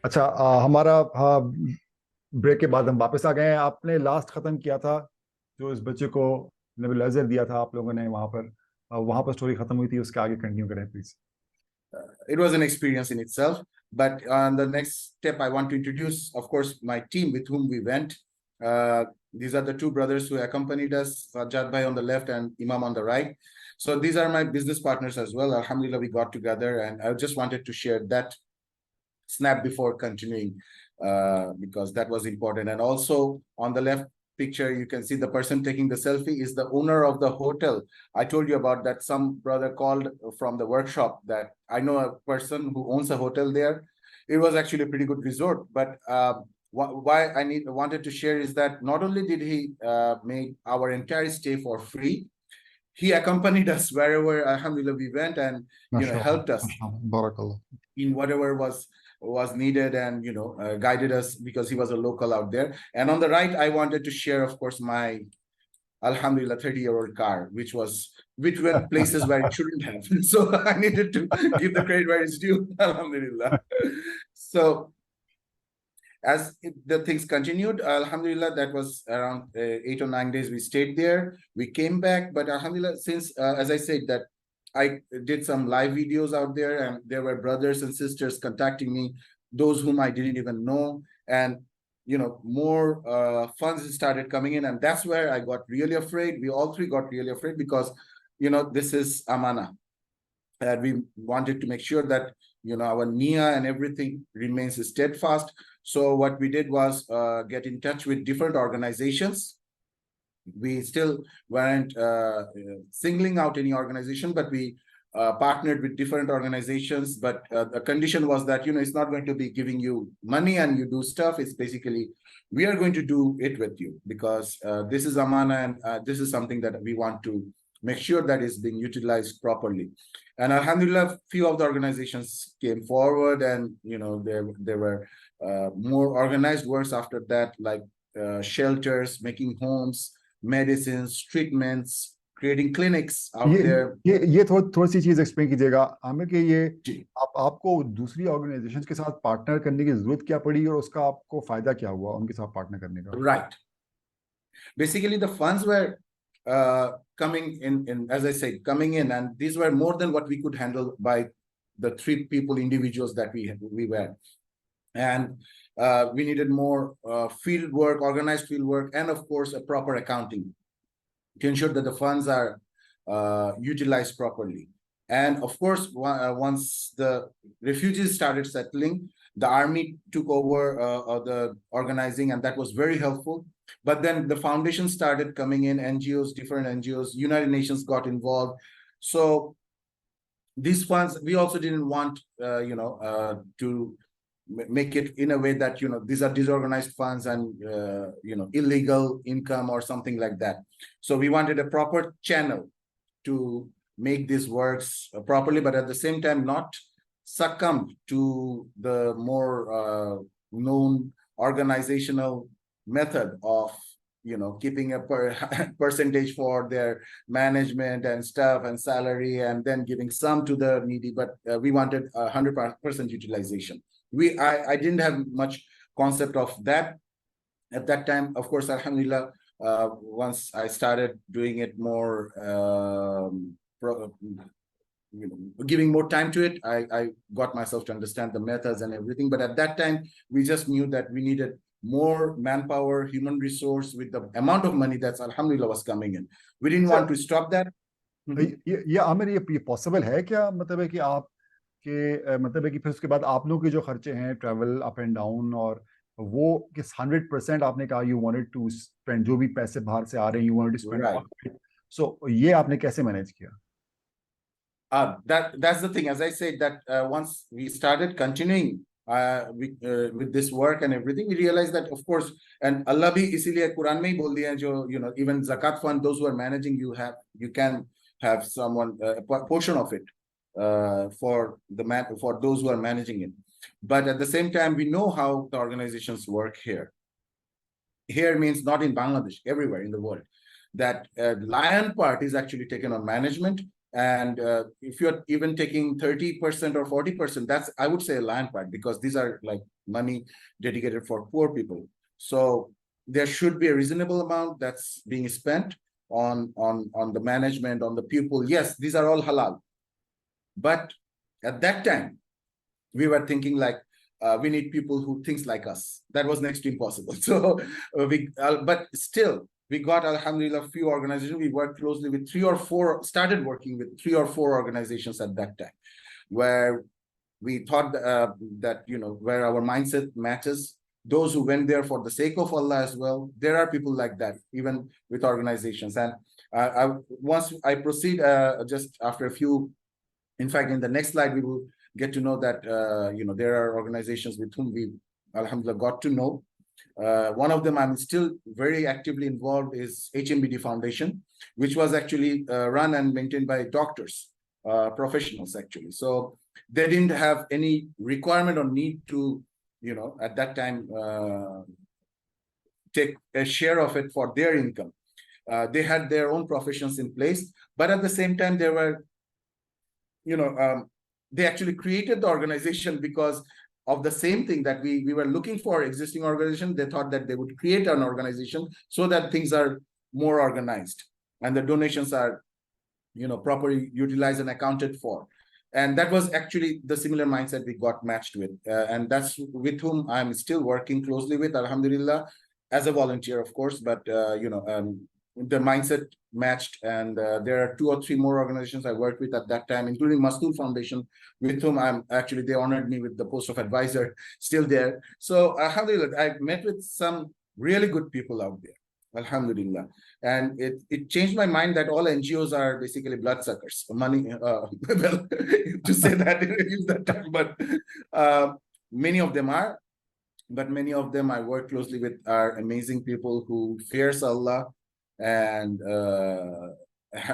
اچھا ہمارا بریک کے بعد ہم واپس آ گئے ہیں. آپ نے لاسٹ ختم کیا تھا جو اس بچے کو نیبلائزر دیا تھا آپ لوگوں نے وہاں پر سٹوری ختم ہوئی تھی. اس کے آگے کنٹینیو کریں please. It was an experience in itself, but on the next step I want to introduce, of course, my team with whom we went. These are the two brothers who accompanied us, Sajjad bhai on the left and Imam on the right. So these are my business partners as well. Alhamdulillah, we got together, and I just wanted to share that snap before continuing, because that was important. And also on the left picture, you can see the person taking the selfie is the owner of the hotel. I told you about that. Some brother called from the workshop that I know a person who owns a hotel there. It was actually a pretty good resort, but why I wanted to share is that not only did he make our entire stay for free, he accompanied us wherever, alhamdulillah, we went, and helped us in whatever was needed, and guided us, because he was a local out there. And on the right, I wanted to share, of course, my alhamdulillah 30-year-old car, which went places where it shouldn't have. So I needed to give the credit where it's due. Alhamdulillah. So as the things continued, alhamdulillah, that was around 8 or 9 days we stayed there. We came back, but alhamdulillah, since as I said, that I did some live videos out there, and there were brothers and sisters contacting me, those whom I didn't even know, and more funds started coming in, and that's where I got really afraid. We all three got really afraid, because this is amana, and we wanted to make sure that our niya and everything remains steadfast. So what we did was get in touch with different organizations. We still weren't singling out any organization, but we partnered with different organizations. But the condition was that it's not going to be giving you money and you do stuff. It's basically, we are going to do it with you, because this is amana, and this is something that we want to make sure that is being utilized properly. And alhamdulillah, few of the organizations came forward, and there were more organized works after that, like shelters, making homes, medicines, treatments, creating clinics out there. یہ تھوڑی سی چیز explain کیجیے گا عامر, کہ یہ آپ کو دوسری organization کے ساتھ پارٹنر کرنے کی ضرورت کیا پڑی, اور اس کا آپ کو فائدہ کیا ہوا ان کے ساتھ پارٹنر کرنے کا؟ Right. Basically, the funds were coming in, as I said, coming in, and these were more than what we could handle by the 3 people, individuals that we were. And we needed more field work, organized field work, and of course, a proper accounting to ensure that the funds are utilized properly. And of course, once the refugees started settling, the army took over the organizing, and that was very helpful. But then the foundation started coming in, NGOs, different NGOs, United Nations got involved. So these funds, we also didn't want, to make it in a way that, these are disorganized funds and, illegal income or something like that. So we wanted a proper channel to make these works properly, but at the same time, not succumb to the more known organizational method of keeping a percentage for their management and stuff and salary, and then giving some to the needy. But we wanted 100% utilization. I didn't have much concept of that at that time. Of course, alhamdulillah, once I started doing it more, giving more time to it, I got myself to understand the methods and everything. But at that time, we just knew that we needed more manpower, human resource, with the amount of money that's alhamdulillah was coming in. We didn't want to stop that. یہ عامر, یہ possible ہے کیا, مطلب ہے کہ آپ کے مطلب ہے کہ پھر اس کے بعد آپ لوگ کے جو خرچے ہیں, ٹریول اپ اینڈ ڈاؤن, اور وہ کس 100% آپ نے کہا یو وانٹڈ ٹو اسپینڈ, جو بھی پیسے باہر سے آ رہے ہیں یو وانٹڈ ٹو اسپینڈ, سو یہ آپ نے کیسے مینیج کیا؟ That's the thing. As I said, that once we started continuing with this work and everything, we realized that, of course, and Allah bhi isliye Quran mein hi bol diya hai, jo even zakat fund, those who are managing, you can have someone a portion of it for those who are managing it. But at the same time, we know how the organizations work here. Here means not in Bangladesh, everywhere in the world, that lion part is actually taken on management, And if you're even taking 30% or 40%, that's, I would say, a land part, because these are like money dedicated for poor people. So there should be a reasonable amount that's being spent on the management, on the people. Yes, these are all halal. But at that time, we were thinking like, we need people who thinks like us. That was next to impossible. So but still, we got, alhamdulillah, few organizations. We worked closely with started working with 3 or 4 organizations at that time, where we thought that, where our mindset matches. Those who went there for the sake of Allah as well. There are people like that, even with organizations. And once I proceed, just after a few, in fact, in the next slide, we will get to know that, there are organizations with whom we, alhamdulillah, got to know. One of them I'm still very actively involved is HMBD Foundation, which was actually run and maintained by doctors, professionals actually. So they didn't have any requirement or need to, at that time, take a share of it for their income. They had their own professions in place, but at the same time, there were, they actually created the organization because of the same thing that we were looking for existing organization. They thought that they would create an organization so that things are more organized and the donations are, properly utilized and accounted for. And that was actually the similar mindset we got matched with. And that's with whom I'm still working closely with, alhamdulillah, as a volunteer, of course, but, the mindset matched. And there are 2 or 3 more organizations I worked with at that time, including Mastool Foundation, with whom they honored me with the post of advisor, still there. So alhamdulillah, I met with some really good people out there, alhamdulillah. And it changed my mind that all NGOs are basically bloodsuckers, money, well, to say that, use that term, but many of them are. But many of them I work closely with are amazing people who fears Allah. And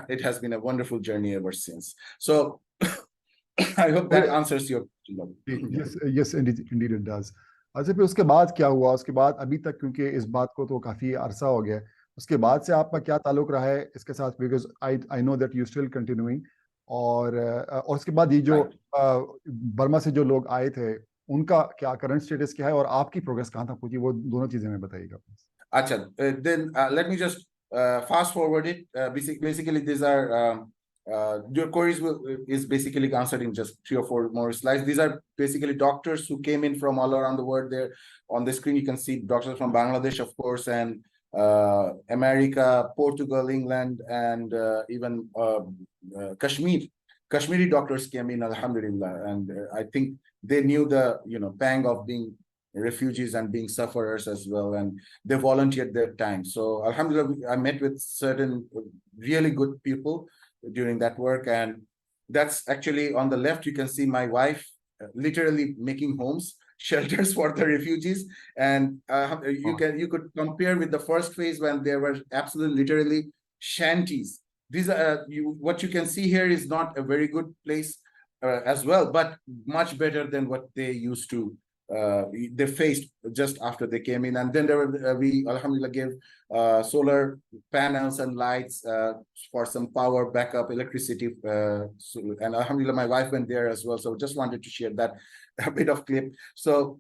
it has been a wonderful journey ever since. So I hope that answers your question. Yes, indeed it does. अच्छा, फिर उसके बाद क्या हुआ? उसके बाद अभी तक, क्योंकि इस बात को तो काफी अरसा हो गया, उसके बाद से आपका क्या ताल्लुक रहा है इसके साथ? Because I know that you still continuing. और उसके बाद ये जो बर्मा से जो लोग आए थे, उनका क्या करंट स्टेटस क्या है और आपकी प्रोग्रेस कहाँ तक पहुंची? वो दोनों चीजें हमें बताइएगा. अच्छा, then let me just fast forward it. Basically, these are your queries is basically answered in just 3 or 4 more slides. These are basically doctors who came in from all around the world. There on the screen, you can see doctors from Bangladesh, of course, and America, Portugal, England, and even Kashmir. Kashmiri doctors came in, alhamdulillah, and I think they knew the pang of being refugees and being sufferers as well, and they volunteered their time. So alhamdulillah, I met with certain really good people during that work. And that's actually on the left, you can see my wife literally making homes, shelters for the refugees. And you could compare with the first phase when there were absolutely literally shanties. These are what you can see here is not a very good place as well, but much better than what they used to they faced just after they came in. And then there were we alhamdulillah gave solar panels and lights for some power backup electricity, and alhamdulillah my wife went there as well. So just wanted to share that a bit of clip. So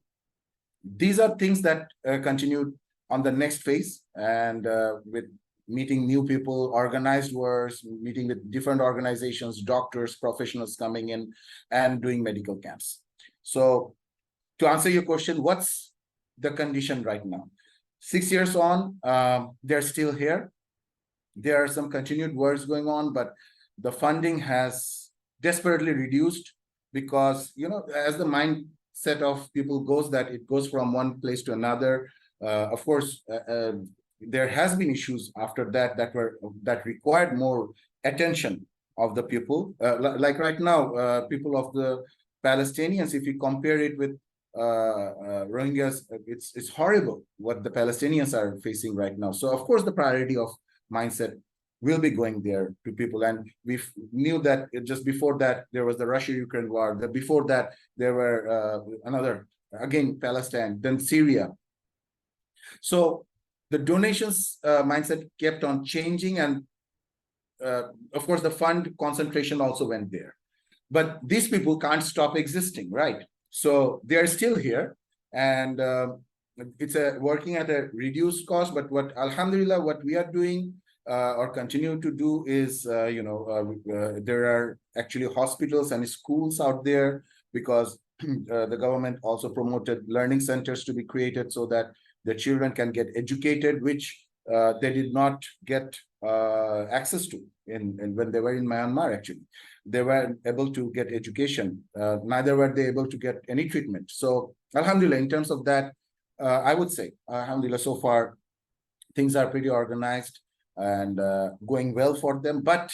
these are things that continued on the next phase, and with meeting new people, organized works, meeting with different organizations, doctors, professionals coming in and doing medical camps. So to answer your question, what's the condition right now? 6 years on, they're still here. There are some continued works going on, but the funding has desperately reduced because, as the mindset of people goes, that it goes from one place to another. Of course, there has been issues after that required more attention of the people. Like right now, people of the Palestinians, if you compare it with Rohingyas, it's horrible what the Palestinians are facing right now. So of course the priority of mindset will be going there to people. And we knew that just before that there was the Russia-Ukraine war. Before that there were another, again Palestine, then Syria. So the donations mindset kept on changing, and of course, the fund concentration also went there. But these people can't stop existing, right? So they are still here, and it's working at a reduced cost. But what, alhamdulillah, what we are doing or continue to do is, there are actually hospitals and schools out there, because the government also promoted learning centers to be created so that the children can get educated, which they did not get access to when they were in Myanmar. Actually, they weren't able to get education, neither were they able to get any treatment. So alhamdulillah, in terms of that, I would say alhamdulillah, so far things are pretty organized and going well for them. But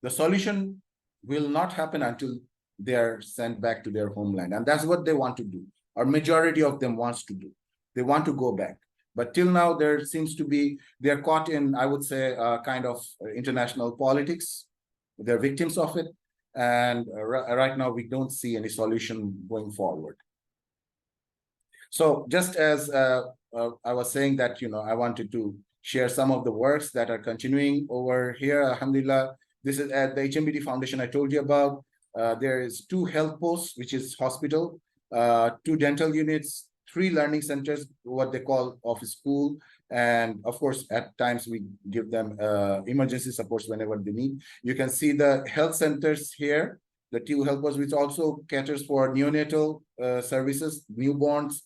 the solution will not happen until they are sent back to their homeland, and that's what they want to do, or majority of them wants to do. They want to go back. But till now, there seems to be, they're caught in, I would say, kind of international politics. They're victims of it. And right now, we don't see any solution going forward. So just as I was saying that, I wanted to share some of the works that are continuing over here, alhamdulillah. This is at the HMBD Foundation I told you about. There is 2 health posts, which is hospital, 2 dental units, 3 learning centers, what they call office school. And of course, at times we give them emergency supports whenever they need. You can see the health centers here, the 2 health posts, which also caters for neonatal services, newborns,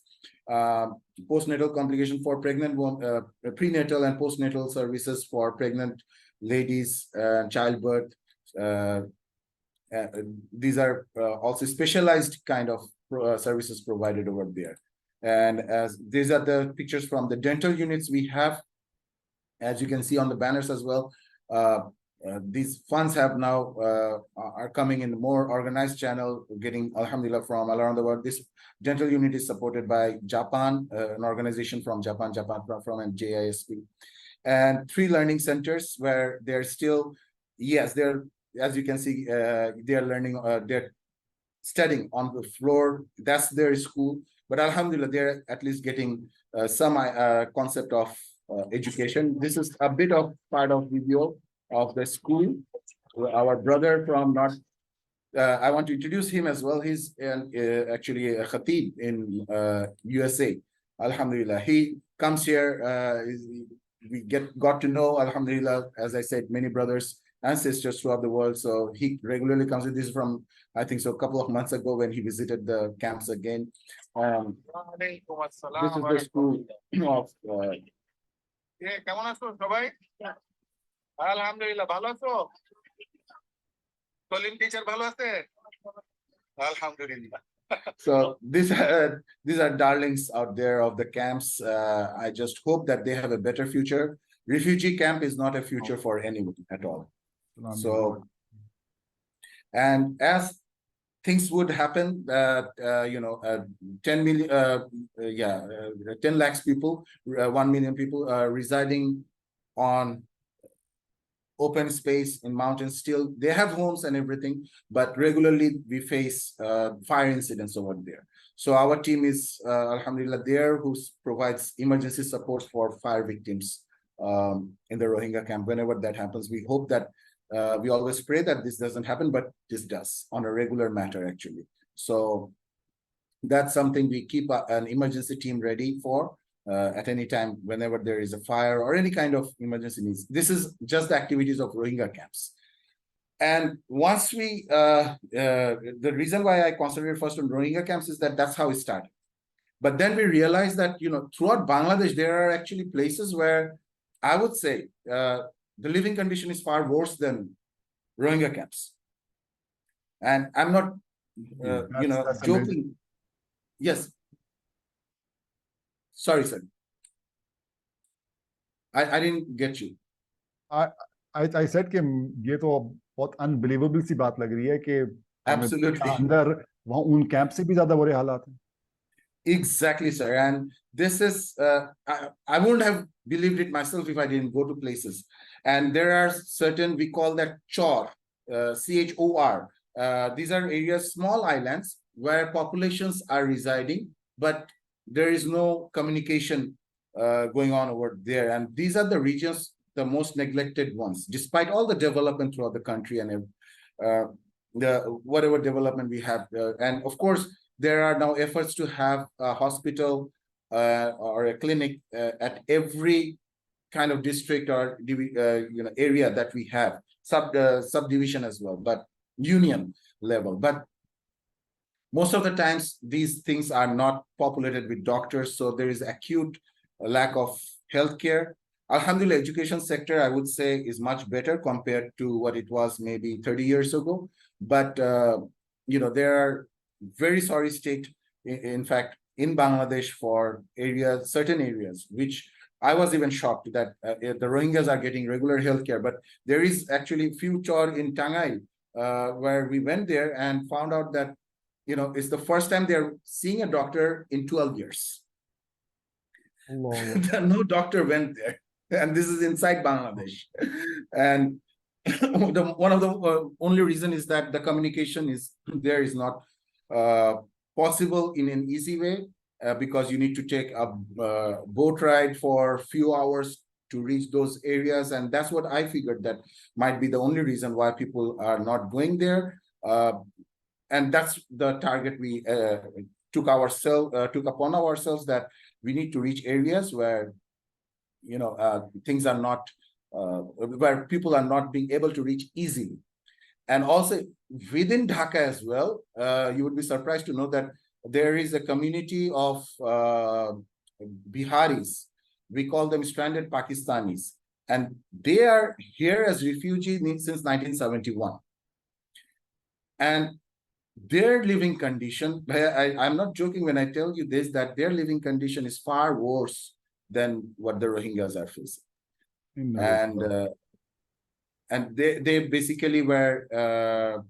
postnatal complication for pregnant, prenatal and postnatal services for pregnant ladies, childbirth. These are also specialized kind of services provided over there. And as these are the pictures from the dental units we have, as you can see on the banners as well. These funds have now are coming in a more organized channel, getting alhamdulillah from all around the world. This dental unit is supported by Japan, an organization from Japan from JISP, and 3 learning centers where they're still, yes, they're, as you can see, they're learning, they're studying on the floor. That's their school. But alhamdulillah, they're at least getting some concept of education. This is a bit of part of video of the school. Our brother from North, I want to introduce him as well. He's actually a khatib in USA. Alhamdulillah, he comes here. We got to know, alhamdulillah, as I said, many brothers and sisters throughout the world. So he regularly comes with this from, I think so, a couple of months ago when he visited the camps again. This is the school of আলহামদুলিল্লাহ, ভালো আছো? Kalim teacher ভালো আছে? আলহামদুলিল্লাহ। So these are darlings out there of the camps. I just hope that they have a better future. Refugee camp is not a future for anyone at all. So, and as things would happen, 10 million, 10 lakhs people, 1 million people residing on open space in mountains. Still, they have homes and everything, but regularly we face fire incidents over there. So our team is, alhamdulillah, there, who provides emergency support for fire victims in the Rohingya camp. Whenever that happens, we hope that we always pray that this doesn't happen, but this does on a regular matter, actually. So that's something we keep an emergency team ready for at any time, whenever there is a fire or any kind of emergency needs. This is just the activities of Rohingya camps. And once we, the reason why I concentrated first on Rohingya camps is that that's how it started. But then we realized that, throughout Bangladesh, there are actually places where I would say the living condition is far worse than Rohingya camps. And I'm not, that's joking. Amazing. Yes. Sorry, sir. I didn't get you. I said कि ये तो बहुत unbelievable सी बात लग रही है कि absolutely अंदर वहाँ उन कैंप से भी ज़्यादा बुरे हालात हैं. Exactly, sir. And this is, I wouldn't have believed it myself if I didn't go to places. And there are certain, we call that CHOR, CHOR. These are areas, small islands, where populations are residing, but there is no communication going on over there. And these are the regions the most neglected ones, despite all the development throughout the country and the whatever development we have. And of course, there are now efforts to have a hospital or a clinic at every kind of district or area that we have, subdivision as well, but union level. But most of the times, these things are not populated with doctors, so there is acute lack of healthcare. Alhamdulillah, education sector, I would say, is much better compared to what it was maybe 30 years ago. But, there are very sorry state, in fact, in Bangladesh for certain areas, which I was even shocked that the Rohingyas are getting regular healthcare. But there is actually future in Tangai, where we went there and found out that, it's the first time they're seeing a doctor in 12 years. No doctor went there. And this is inside Bangladesh. And one of the only reason is that the communication is not possible in an easy way, because you need to take a boat ride for a few hours to reach those areas. And that's what I figured that might be the only reason why people are not going there. And that's the target we took upon ourselves, that we need to reach areas where things are not where people are not being able to reach easily. And also within Dhaka as well, you would be surprised to know that there is a community of Biharis. We call them stranded Pakistanis, and they are here as refugees since 1971. And their living condition, I'm not joking when I tell you this, that their living condition is far worse than what the Rohingyas are facing. And they basically were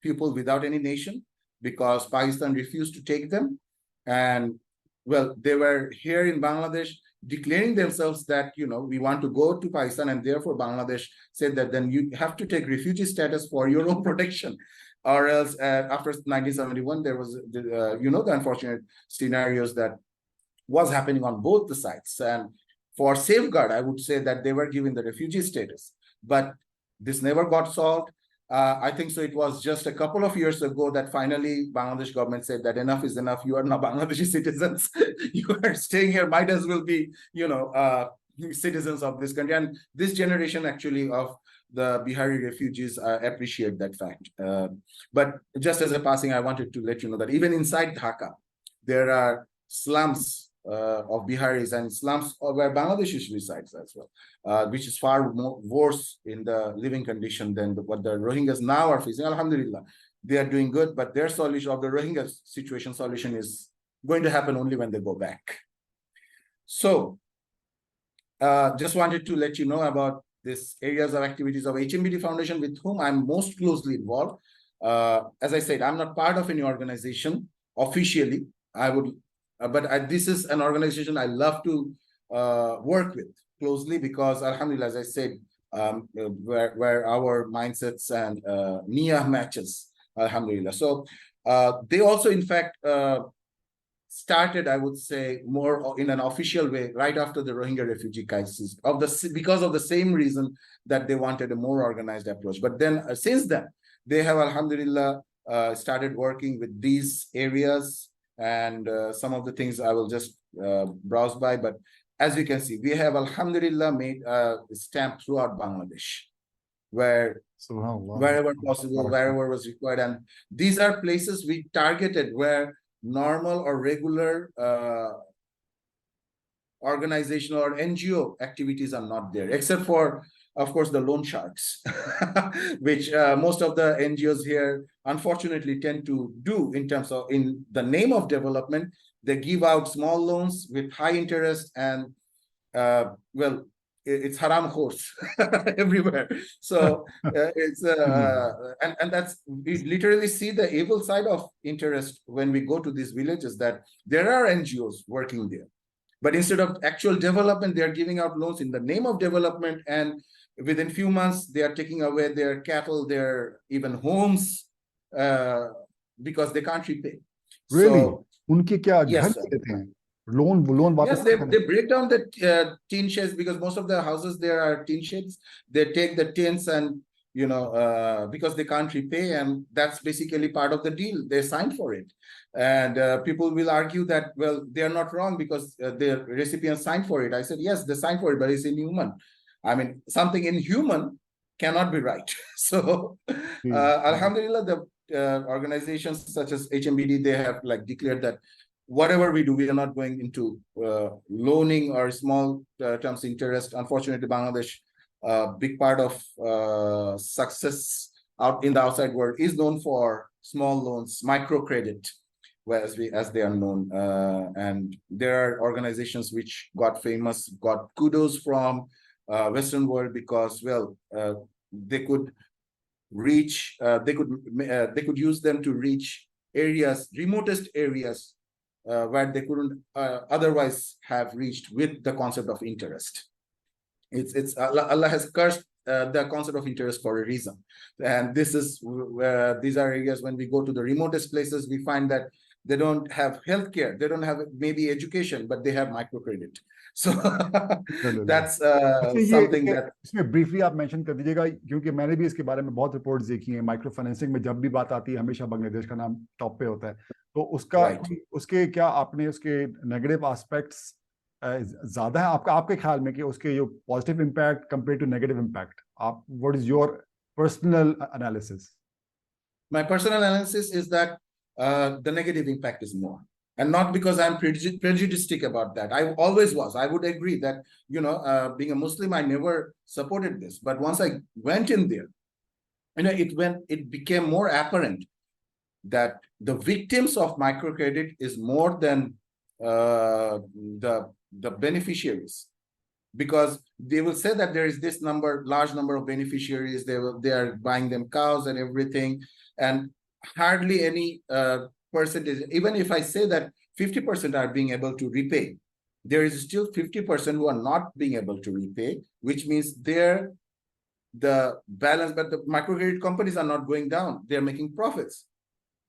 people without any nation, because Pakistan refused to take them. And well, they were here in Bangladesh declaring themselves that, we want to go to Pakistan, and therefore Bangladesh said that then you have to take refugee status for your own protection. Or else after 1971, there was, the unfortunate scenarios that was happening on both the sides. And for safeguard, I would say that they were given the refugee status. But this never got solved. I think so. It was just a couple of years ago that finally Bangladesh government said that enough is enough. You are now Bangladeshi citizens. You are staying here, might as well be, citizens of this country. And this generation actually of the Bihari refugees appreciate that fact. But just as a passing, I wanted to let you know that even inside Dhaka, there are slums of Biharis and slums where Bangladeshis resides as well, which is far more worse in the living condition than what the Rohingyas now are facing. Alhamdulillah, they are doing good, but their solution of the Rohingya situation solution is going to happen only when they go back. So just wanted to let you know about these areas of activities of HMBD Foundation, with whom I'm most closely involved. As I said, I'm not part of any organization officially. But this is an organization I love to work with closely, because Alhamdulillah, as I said, where our mindsets and niyah matches, Alhamdulillah. So they also, in fact, started, I would say, more in an official way right after the Rohingya refugee crisis, because of the same reason that they wanted a more organized approach. But then since then, they have, Alhamdulillah, started working with these areas. And some of the things I will just browse by. But as you can see, we have, Alhamdulillah, made a stamp throughout Bangladesh, wherever possible, wherever was required. And these are places we targeted where normal or regular organizational or NGO activities are not there, except for, of course, the loan sharks, which most of the NGOs here, unfortunately, tend to do in terms of, in the name of development, they give out small loans with high interest, and well, it's haram khors everywhere. So it's and that's, we literally see the evil side of interest when we go to these villages, that there are NGOs working there, but instead of actual development, they are giving out loans in the name of development, and within few months they are taking away their cattle, their even homes, because they can't repay. Really? So, Unki kya yes, ghar le lete hain? loan Yes, they break down the tin sheds, because most of the houses there are tin sheds. They take the tins and, because they can't repay, and that's basically part of the deal. They signed for it. And people will argue that, well, they are not wrong because the recipients signed for it. I said, yes, they signed for it, but it's inhuman. I mean, something inhuman cannot be right. So, alhamdulillah, the organizations such as HMBD, they have like declared that whatever we do, we are not going into loaning or small terms interest. Unfortunately, Bangladesh, big part of success out in the outside world is known for small loans, microcredit, as they are known. And there are organizations which got famous, got kudos from Western world because, well, they could reach, they could use them to reach areas, remotest areas, where they couldn't otherwise have reached with the concept of interest. It's Allah has cursed the concept of interest for a reason, and these are areas when we go to the remotest places, we find that they don't have healthcare, they don't have maybe education, but they have microcredit. So that's something that इसमें briefly आप mention कर दीजिएगा, क्योंकि मैंने भी इसके बारे में बहुत reports देखी हैं. माइक्रो फाइनेंसिंग में जब भी बात आती है हमेशा बांग्लादेश का नाम टॉप पे होता है. तो उसके क्या आपने उसके नेगेटिव एस्पेक्ट्स ज्यादा है आपके ख्याल में, कि उसके जो positive impact compare to negative impact, आप what is your personal analysis? My personal analysis is that the negative impact is more. And not because I'm prejudiced about that. I always was. I would agree that, being a Muslim, I never supported this. But once I went in there, it became more apparent that the victims of microcredit is more than the beneficiaries. Because they will say that there is this large number of beneficiaries, they are buying them cows and everything, and hardly any percentage. Even if I say that 50% are being able to repay, there is still 50% who are not being able to repay, which means the balance, but the microcredit companies are not going down, they're making profits,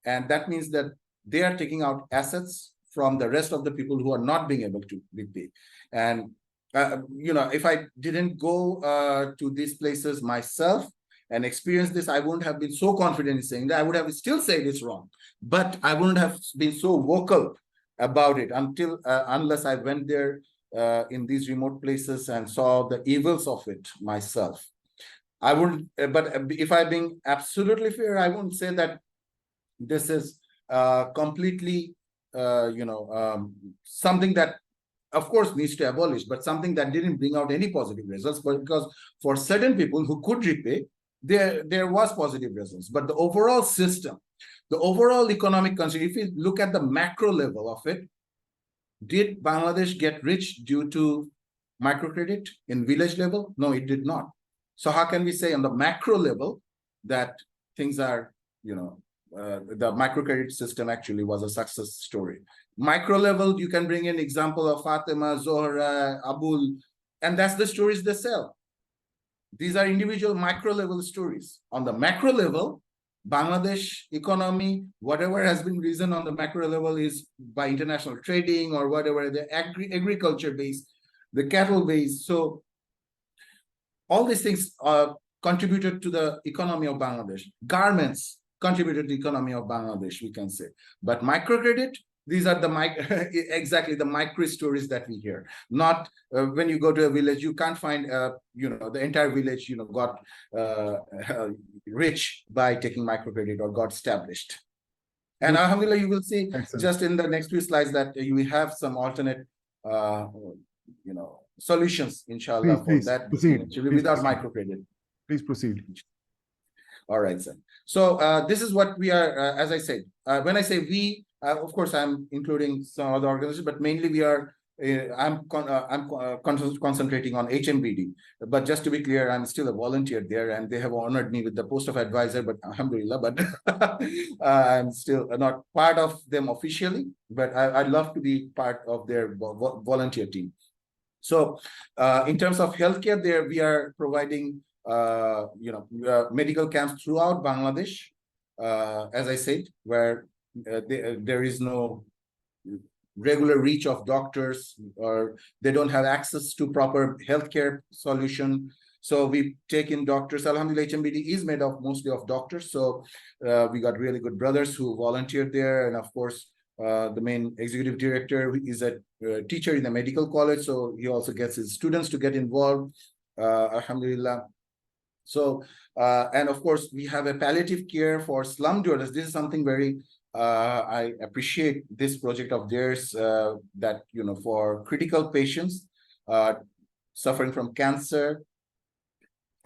and that means that they are taking out assets from the rest of the people who are not being able to repay. And if I didn't go to these places myself and experience this, I wouldn't have been so confident in saying that. I would have still said it's wrong, but I wouldn't have been so vocal about it unless I went there in these remote places and saw the evils of it myself. I wouldn't, but if I'm being absolutely fair, I wouldn't say that this is completely, something that of course needs to abolish, but something that didn't bring out any positive results. But because for certain people who could repay, there was positive results. But the overall system, the overall economic concept, if you look at the macro level of it, did Bangladesh get rich due to microcredit in village level? No, it did not. So how can we say on the macro level that things are, the microcredit system actually was a success story? Micro level, you can bring in example of Fatima, Zohra, Abul, and that's the stories they sell. These are individual micro level stories. On the macro level, Bangladesh economy, whatever has been risen on the macro level is by international trading or whatever, the agriculture base, the cattle base. So all these things contributed to the economy of Bangladesh. Garments contributed to the economy of Bangladesh, we can say. But microcredit, these are the exactly the micro stories that we hear. Not when you go to a village, you can't find the entire village got rich by taking microcredit or got established. And alhamdulillah, you will see just in the next few slides that you have some alternate solutions, inshallah, for that without microcredit. Please proceed. All right, sir. So this is what we are, as I said, when I say we, of course, I'm including some other organizations, but mainly we are, I'm concentrating on HMBD. But just to be clear, I'm still a volunteer there, and they have honored me with the post of advisor, but alhamdulillah, but I'm still not part of them officially, but I'd love to be part of their volunteer team. So in terms of healthcare, there we are providing medical camps throughout Bangladesh, as I said, where there is no regular reach of doctors, or they don't have access to proper healthcare solution. So we take in doctors. Alhamdulillah, HMBD is made of mostly of doctors. So we got really good brothers who volunteered there. And of course, the main executive director is a teacher in a medical college. So he also gets his students to get involved. Alhamdulillah. So, and of course, we have a palliative care for slum dwellers. This is something very, I appreciate this project of theirs, that, you know, for critical patients suffering from cancer,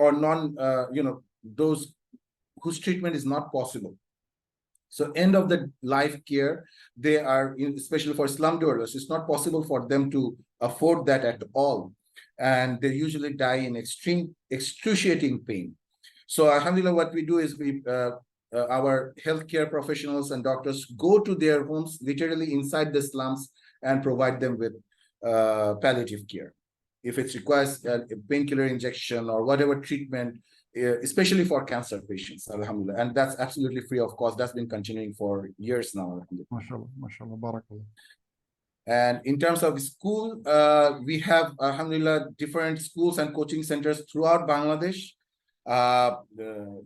or you know, those whose treatment is not possible. So end of the life care, they are, especially for slum dwellers, it's not possible for them to afford that at all. And they usually die in extreme, excruciating pain. So alhamdulillah, what we do is we, our healthcare professionals and doctors go to their homes, literally inside the slums, and provide them with palliative care. If it requires a painkiller injection or whatever treatment, especially for cancer patients, alhamdulillah. And that's absolutely free of cost. That's been continuing for years now. MashaAllah, MashaAllah, Barakallah. And in terms of school, we have, alhamdulillah, different schools and coaching centers throughout Bangladesh.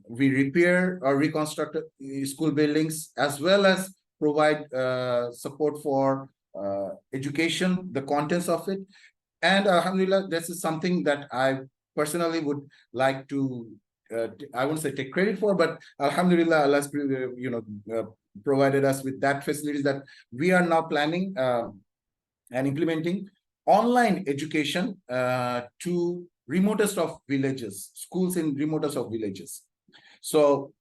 We repair or reconstruct school buildings, as well as provide support for education, the contents of it. And alhamdulillah, this is something that I personally would like to, I won't say take credit for, but alhamdulillah, Allah's, you know, provided us with that facilities that we are now planning and implementing online education to remotest of villages, schools in remotest of villages. So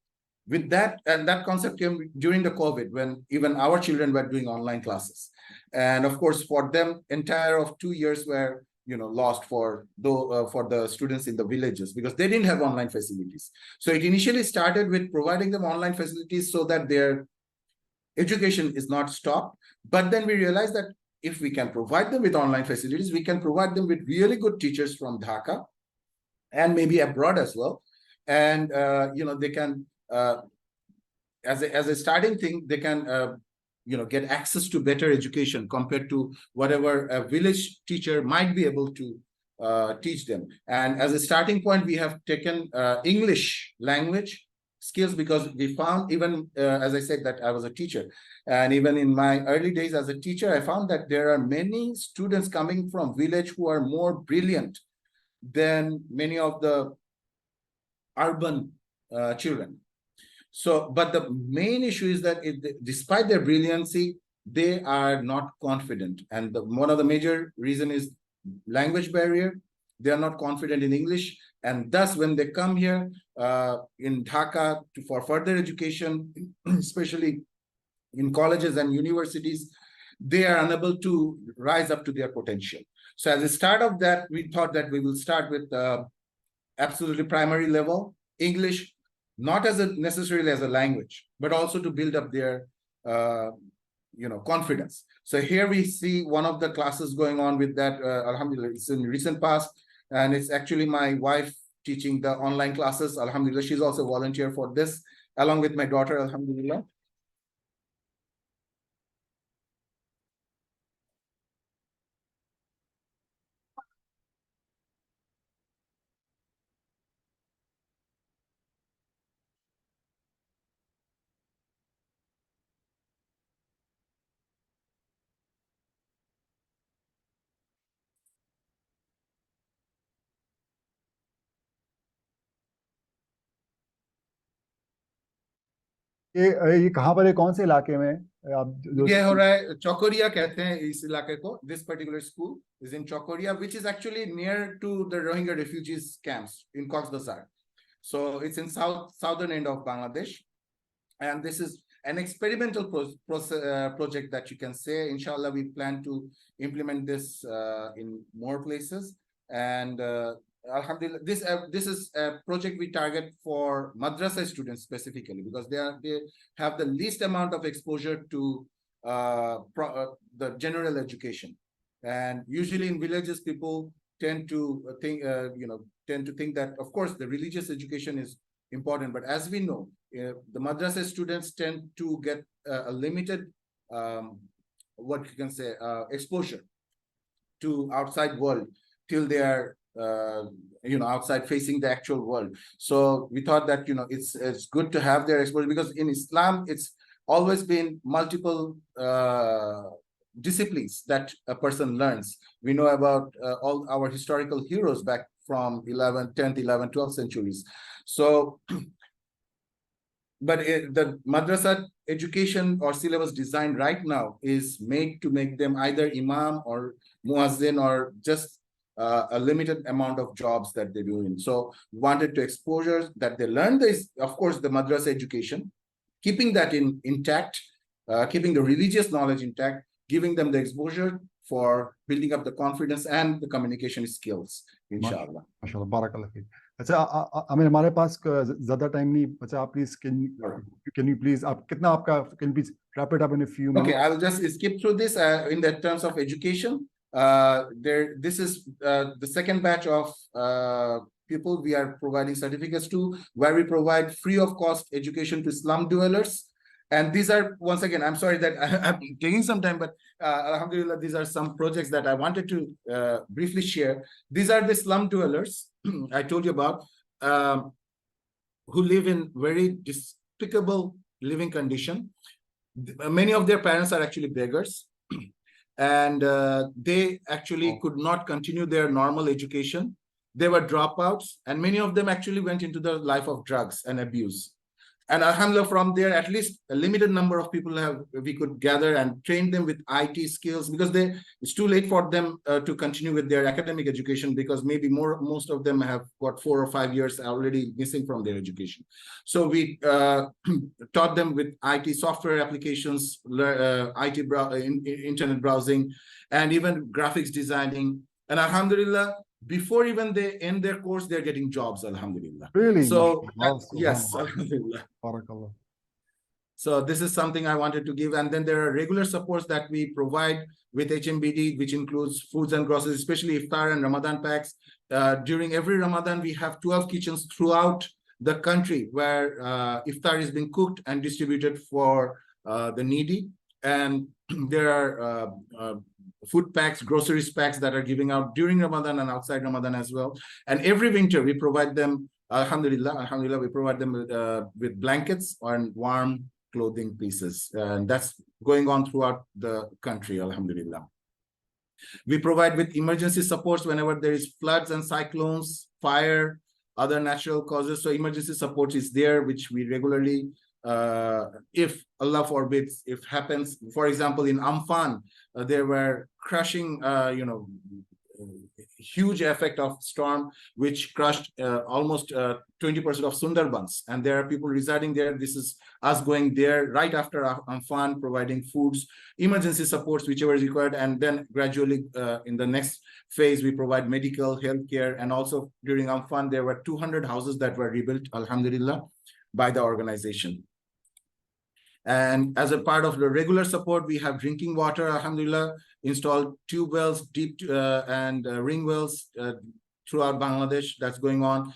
with that, and that concept came during the COVID, when even our children were doing online classes. And of course, for them, entire of 2 years were, you know, lost for the students in the villages, because they didn't have online facilities. So it initially started with providing them online facilities so that their education is not stopped. But then we realized that if we can provide them with online facilities, we can provide them with really good teachers from Dhaka and maybe abroad as well. And, you know, they can, as a starting thing, they can, you know, get access to better education compared to whatever a village teacher might be able to teach them. And as a starting point, we have taken English language skills, because we found, even as I said, that I was a teacher, and even in my early days as a teacher, I found that there are many students coming from village who are more brilliant than many of the urban children. So, but the main issue is that despite their brilliancy, they are not confident. And one of the major reason is language barrier. They are not confident in English. And thus, when they come here in Dhaka for further education, especially in colleges and universities, they are unable to rise up to their potential. So as a start of that, we thought that we will start with absolutely primary level English, not as necessarily as a language, but also to build up their you know, confidence. So here we see one of the classes going on with that. Alhamdulillah, it's in recent past, and it's actually my wife teaching the online classes. Alhamdulillah, she's also a volunteer for this, along with my daughter. Alhamdulillah. ये कहाँ पर है, कौन से इलाके में आप ये हो रहा है, चौकोरिया कहते हैं इस इलाके को. This particular school is in Chokoria, which is actually near to the Rohingya refugees camps in Cox's Bazar. So it's in southern end of Bangladesh, and this is an experimental project that you can say. Inshallah, we plan to implement this in more places. And alhamdulillah, this is a project we target for madrasa students specifically, because they have the least amount of exposure to the general education. And usually in villages, people tend to think that, of course, the religious education is important, but as we know, the madrasa students tend to get a limited what you can say, exposure to outside world till they are outside facing the actual world. So we thought that it's good to have their exposure, because in Islam it's always been multiple disciplines that a person learns. We know about all our historical heroes back from 10th, 11th, 12th centuries. So but the madrasa education or syllabus design right now is made to make them either imam or muazzin, or just a limited amount of jobs that they're doing. So wanted to exposure that they learn this, of course, the madrasa education, keeping that intact, keeping the religious knowledge intact, giving them the exposure for building up the confidence and the communication skills, inshallah. MashaAllah, barakallah feek. अच्छा आमिर, हमारे पास ज्यादा time नहीं। अच्छा आप please can you please आप कितना आपका can you please wrap it up in a few minutes? Okay, I'll just skip through this in the terms of education. This is the second batch of people we are providing certificates to, where we provide free of cost education to slum dwellers. And these are, once again, I'm sorry that I'm taking some time, but alhamdulillah, these are some projects that I wanted to briefly share. These are the slum dwellers I told you about, who live in very despicable living condition. Many of their parents are actually beggars, and they actually could not continue their normal education. They were dropouts, and many of them actually went into the life of drugs and abuse. And alhamdulillah, from there, at least a limited number of people we could gather and train them with IT skills, because it's too late for them to continue with their academic education, because maybe most of them have got 4 or 5 years already missing from their education. So we taught them with IT software applications, internet browsing, and even graphics designing. And alhamdulillah, before even they end their course, they're getting jobs, alhamdulillah. Really? So yes, alhamdulillah. Barakallah. So this is something I wanted to give. And then there are regular supports that we provide with HMBD, which includes foods and groceries, especially iftar and Ramadan packs. During every Ramadan, we have 12 kitchens throughout the country where iftar is being cooked and distributed for the needy. And there are food packs, groceries packs that are giving out during Ramadan and outside Ramadan as well. And every winter we provide them, alhamdulillah, we provide them with blankets and warm clothing pieces. And that's going on throughout the country, alhamdulillah. We provide with emergency supports whenever there is floods and cyclones, fire, other natural causes. So emergency support is there, which we regularly, if Allah forbids, if happens, for example, in Amphan, there were crushing, huge effect of storm, which crushed almost 20% of Sundarbans. And there are people residing there. This is us going there right after Amphan, providing foods, emergency supports, whichever is required. And then gradually in the next phase, we provide medical, healthcare. And also during Amphan, there were 200 houses that were rebuilt, alhamdulillah, by the organization. And as a part of the regular support, we have drinking water, alhamdulillah, installed tube wells, deep and ring wells throughout Bangladesh. That's going on.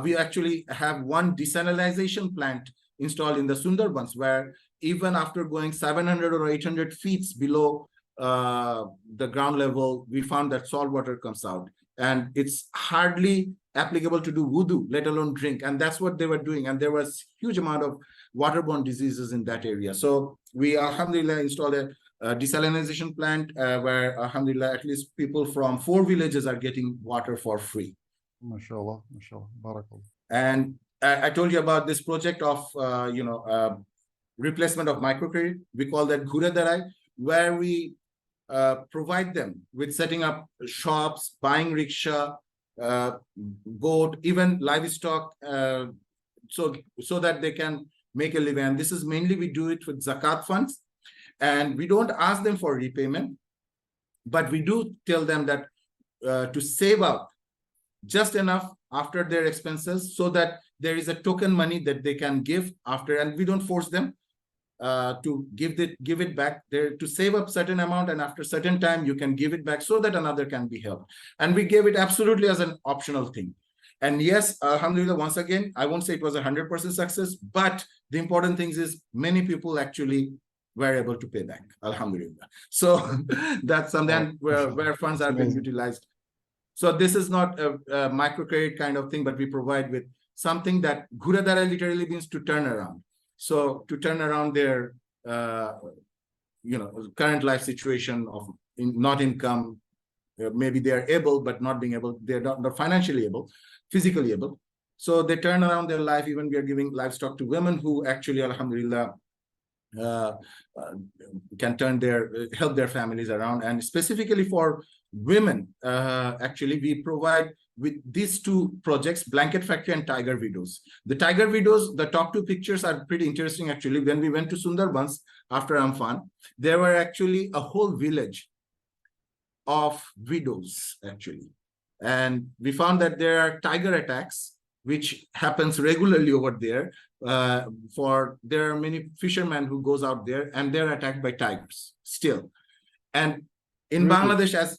We actually have one desalinization plant installed in the Sundarbans, where even after going 700 or 800 feet below the ground level, we found that salt water comes out. And it's hardly applicable to do wudu, let alone drink. And that's what they were doing. And there was huge amount of waterborne diseases in that area. So we, alhamdulillah, installed a desalinization plant where, alhamdulillah, at least people from 4 villages are getting water for free. MashaAllah, MashaAllah, barakallah. And I told you about this project of, replacement of microcredit. We call that Ghura Darai, where we provide them with setting up shops, buying rickshaw, goat, even livestock, so that they can make a living. And this is mainly, we do it with zakat funds, and we don't ask them for repayment, but we do tell them that to save up just enough after their expenses, so that there is a token money that they can give after, and we don't force them to give it back. There to save up certain amount, and after certain time you can give it back, so that another can be helped. And we gave it absolutely as an optional thing. And yes, alhamdulillah, once again, I won't say it was 100% success, but the important thing is many people actually were able to pay back, alhamdulillah. So that's something where funds are being utilized. So this is not a microcredit kind of thing, but we provide with something that Ghuradara literally means to turn around. So to turn around their current life situation of not income, maybe they are able but not being able, they're not financially able, physically able. So they turn around their life. Even we are giving livestock to women who actually, alhamdulillah, can help their families around. And specifically for women, actually we provide with these two projects, Blanket Factory and Tiger Widows. The Tiger Widows, the top two pictures are pretty interesting actually. When we went to Sundarbans after Amphan, there were actually a whole village of widows actually. And we found that there are tiger attacks, which happens regularly over there. There are many fishermen who goes out there and they're attacked by tigers still. And in Bangladesh,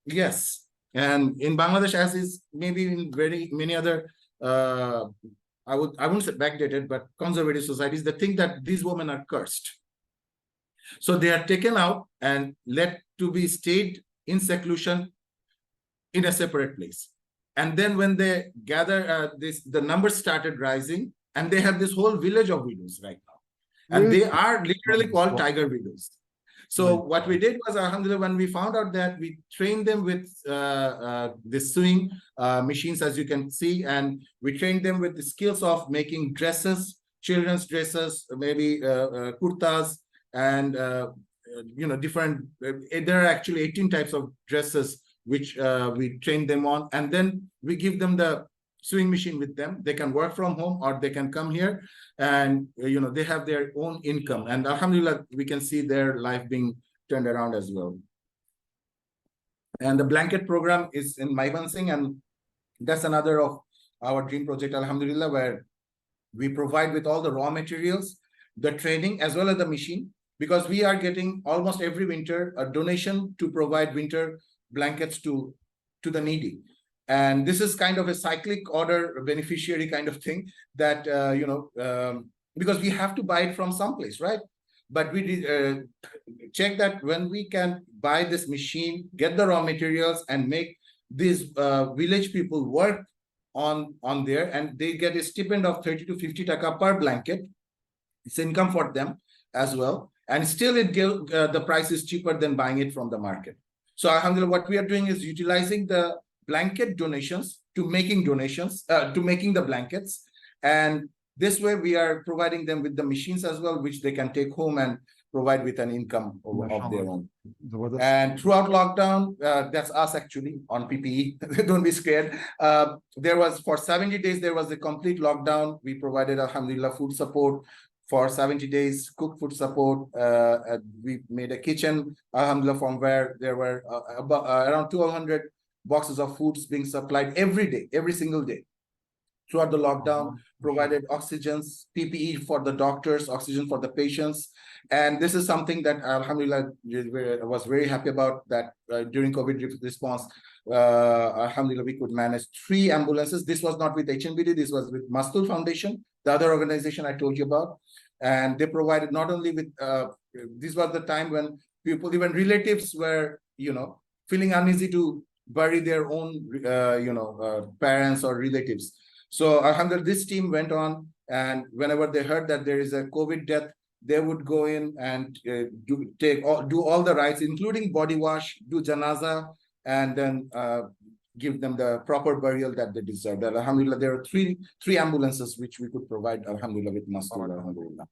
yes, and in Bangladesh, as is maybe in very many other, I wouldn't say backdated, but conservative societies, they think that these women are cursed. So they are taken out and let to be stayed in seclusion in a separate place. And then when they gather, the numbers started rising, and they have this whole village of widows right now. And they are literally called tiger widows. So what we did was, alhamdulillah, when we found out that, we trained them with the sewing machines, as you can see, and we trained them with the skills of making dresses, children's dresses, maybe kurtas, and different. There are actually 18 types of dresses which we train them on, and then we give them the sewing machine with them. They can work from home or they can come here, and they have their own income. And alhamdulillah, we can see their life being turned around as well. And the blanket program is in Maibansingh, and that's another of our dream project, alhamdulillah, where we provide with all the raw materials, the training, as well as the machine, because we are getting almost every winter a donation to provide winter blankets to the needy. And this is kind of a cyclic order beneficiary kind of thing that, because we have to buy it from someplace, right? But we check that when we can buy this machine, get the raw materials, and make these village people work on there, and they get a stipend of 30 to 50 taka per blanket. It's income for them as well. And still the price is cheaper than buying it from the market. So alhamdulillah, what we are doing is utilizing the blanket donations to making the blankets. And this way we are providing them with the machines as well, which they can take home and provide with an income of their own. And throughout lockdown, that's us actually on PPE. Don't be scared. For 70 days, there was a complete lockdown. We provided, alhamdulillah, food support. For 70 days, cooked food support. We made a kitchen, alhamdulillah, from where there were around 200 boxes of foods being supplied every day, every single day. Throughout the lockdown, provided oxygens, PPE for the doctors, oxygen for the patients. And this is something that, alhamdulillah, I was very happy about, that during COVID response, alhamdulillah, we could manage 3 ambulances. This was not with HNBD, this was with Mastul Foundation, the other organization I told you about. And they provided not only with, this was the time when people, even relatives were, feeling uneasy to bury their own, parents or relatives. So alhamdulillah, this team went on, and whenever they heard that there is a COVID death, they would go in and do all the rites, including body wash, do janaza, and then give them the proper burial that they deserve. Alhamdulillah, there are three ambulances which we could provide, alhamdulillah, with Mastur, alhamdulillah.